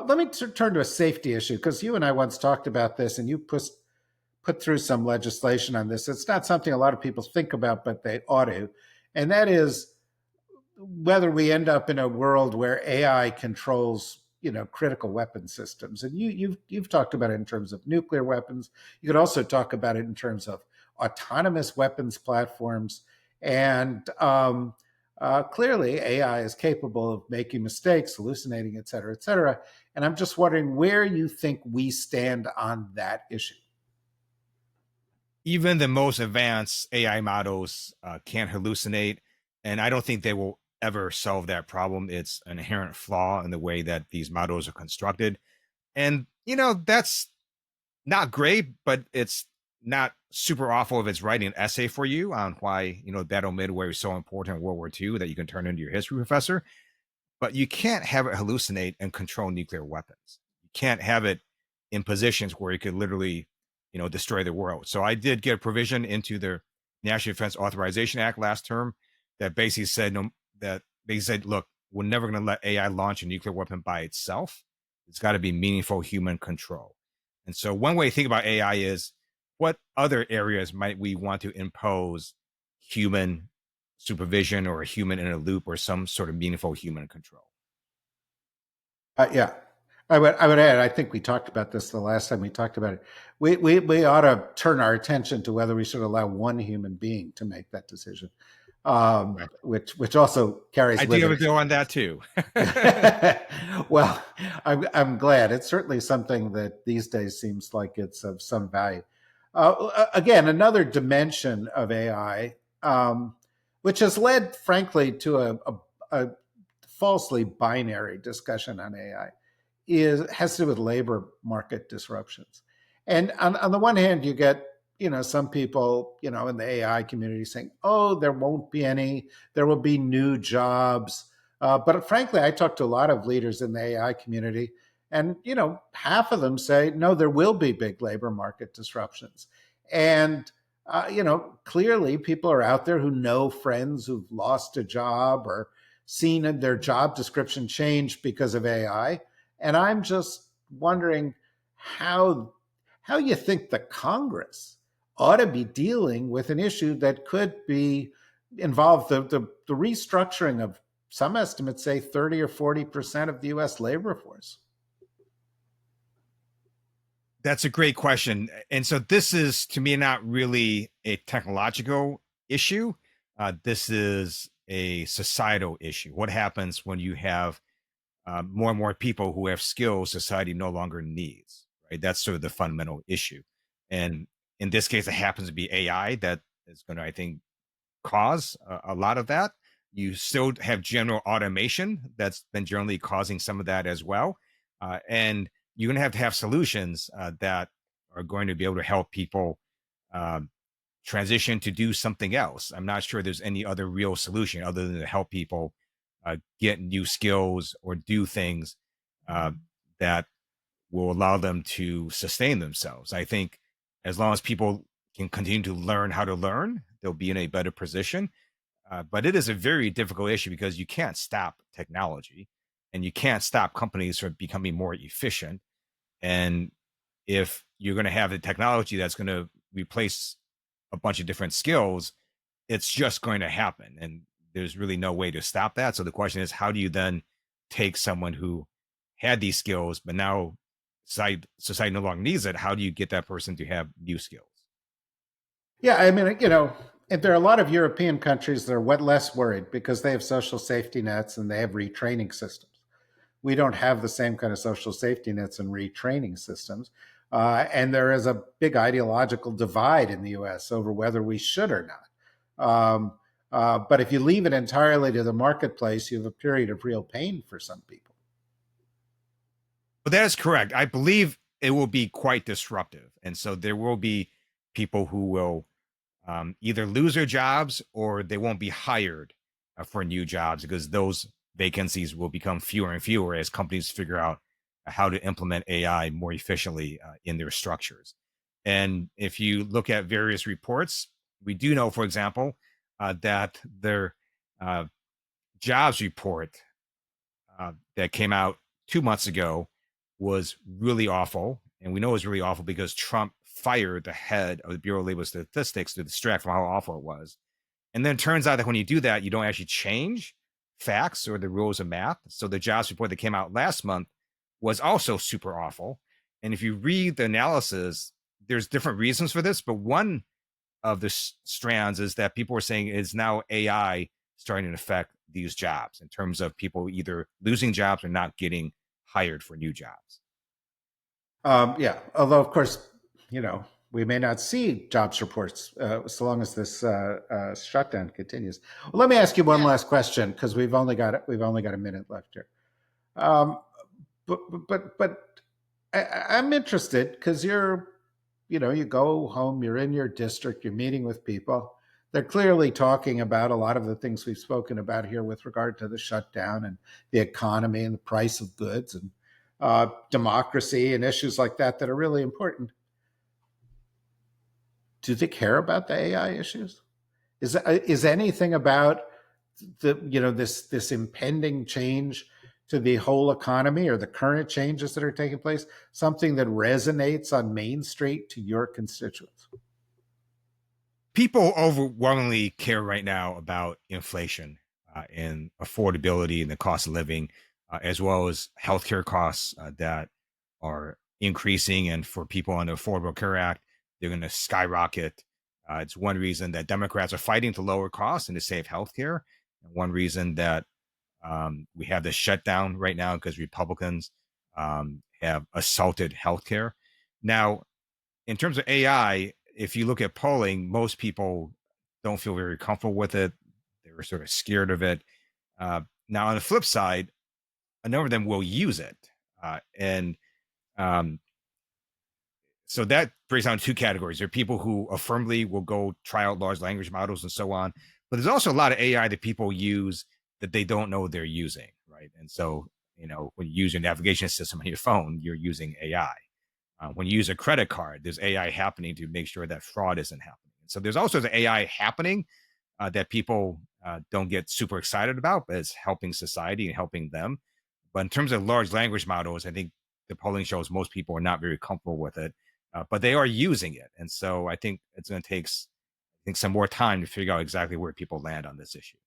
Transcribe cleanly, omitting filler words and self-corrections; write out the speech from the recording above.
let me turn to a safety issue, because you and I once talked about this, and you put through some legislation on this. It's not something a lot of people think about, but they ought to. And that is whether we end up in a world where AI controls, critical weapon systems. And you've talked about it in terms of nuclear weapons. You could also talk about it in terms of autonomous weapons platforms. And clearly, AI is capable of making mistakes, hallucinating, et cetera, et cetera. And I'm just wondering where you think we stand on that issue. Even the most advanced AI models can't hallucinate, and I don't think they will ever solve that problem. It's an inherent flaw in the way that these models are constructed. And, that's not great, but it's not super awful if it's writing an essay for you on why, Battle Midway is so important in World War II that you can turn into your history professor. But you can't have it hallucinate and control nuclear weapons. You can't have it in positions where it could literally, destroy the world. So I did get a provision into the National Defense Authorization Act last term that basically said look, we're never going to let AI launch a nuclear weapon by itself. It's got to be meaningful human control. And so one way to think about AI is, what other areas might we want to impose human supervision or a human in a loop or some sort of meaningful human control? Yeah, I would add. I think we talked about this the last time we talked about it. We ought to turn our attention to whether we should allow one human being to make that decision, Right. which also carries. I do have a bill on that too. Well, I'm glad. It's certainly something that these days seems like it's of some value. Again, another dimension of AI, which has led, frankly, to a falsely binary discussion on AI, has to do with labor market disruptions. And on the one hand, you get some people in the AI community saying, "Oh, there won't be any. There will be new jobs." But frankly, I talked to a lot of leaders in the AI community, and half of them say, "No, there will be big labor market disruptions." And clearly, people are out there who know friends who've lost a job or seen their job description change because of AI. And I'm just wondering how you think the Congress ought to be dealing with an issue that could be involve the restructuring of, some estimates say, 30 or 40% of the U.S. labor force. That's a great question. And so this is, to me, not really a technological issue. This is a societal issue. What happens when you have more and more people who have skills society no longer needs, right? That's sort of the fundamental issue. And in this case, it happens to be AI that is going to, I think, cause a lot of that. You still have general automation that's been generally causing some of that as well. And you're going to have solutions that are going to be able to help people transition to do something else. I'm not sure there's any other real solution other than to help people get new skills or do things that will allow them to sustain themselves. I think as long as people can continue to learn how to learn, they'll be in a better position. But it is a very difficult issue because you can't stop technology and you can't stop companies from becoming more efficient. And if you're going to have the technology that's going to replace a bunch of different skills, it's just going to happen. And there's really no way to stop that. So the question is, how do you then take someone who had these skills, but now society no longer needs it? How do you get that person to have new skills? Yeah, I mean, and there are a lot of European countries that are less worried because they have social safety nets and they have retraining systems. We don't have the same kind of social safety nets and retraining systems. And there is a big ideological divide in the US over whether we should or not. But if you leave it entirely to the marketplace, you have a period of real pain for some people. But that is correct. I believe it will be quite disruptive. And so there will be people who will either lose their jobs or they won't be hired for new jobs because those vacancies will become fewer and fewer as companies figure out how to implement AI more efficiently in their structures. And if you look at various reports, we do know, for example, that their jobs report that came out 2 months ago was really awful. And we know it was really awful because Trump fired the head of the Bureau of Labor Statistics to distract from how awful it was. And then it turns out that when you do that, you don't actually change facts or the rules of math. So the jobs report that came out last month was also super awful. And if you read the analysis, there's different reasons for this, but one of the strands is that people are saying is now AI starting to affect these jobs in terms of people either losing jobs or not getting hired for new jobs. Yeah, although of course, we may not see jobs reports so long as this shutdown continues. Well, let me ask you one Yeah. last question because we've only got a minute left here. Um, but I'm interested because you go home, you're in your district, you're meeting with people. They're clearly talking about a lot of the things we've spoken about here with regard to the shutdown and the economy and the price of goods and democracy and issues like that that are really important. Do they care about the AI issues? Is anything about this impending change to the whole economy or the current changes that are taking place something that resonates on Main Street to your constituents? People overwhelmingly care right now about inflation and affordability and the cost of living, as well as healthcare costs that are increasing. And for people on the Affordable Care Act, they're going to skyrocket. It's one reason that Democrats are fighting to lower costs and to save healthcare. And one reason that we have this shutdown right now because Republicans have assaulted healthcare. Now, in terms of AI, if you look at polling, most people don't feel very comfortable with it. They're sort of scared of it. Now, on the flip side, a number of them will use it. And um, so that breaks down two categories. There are people who affirmably will go try out large language models and so on. But there's also a lot of AI that people use that they don't know they're using, right? And so, when you use your navigation system on your phone, you're using AI. When you use a credit card, there's AI happening to make sure that fraud isn't happening. So there's also the AI happening that people don't get super excited about, but it's helping society and helping them. But in terms of large language models, I think the polling shows most people are not very comfortable with it, but they are using it. And so I think it's going to take, some more time to figure out exactly where people land on this issue.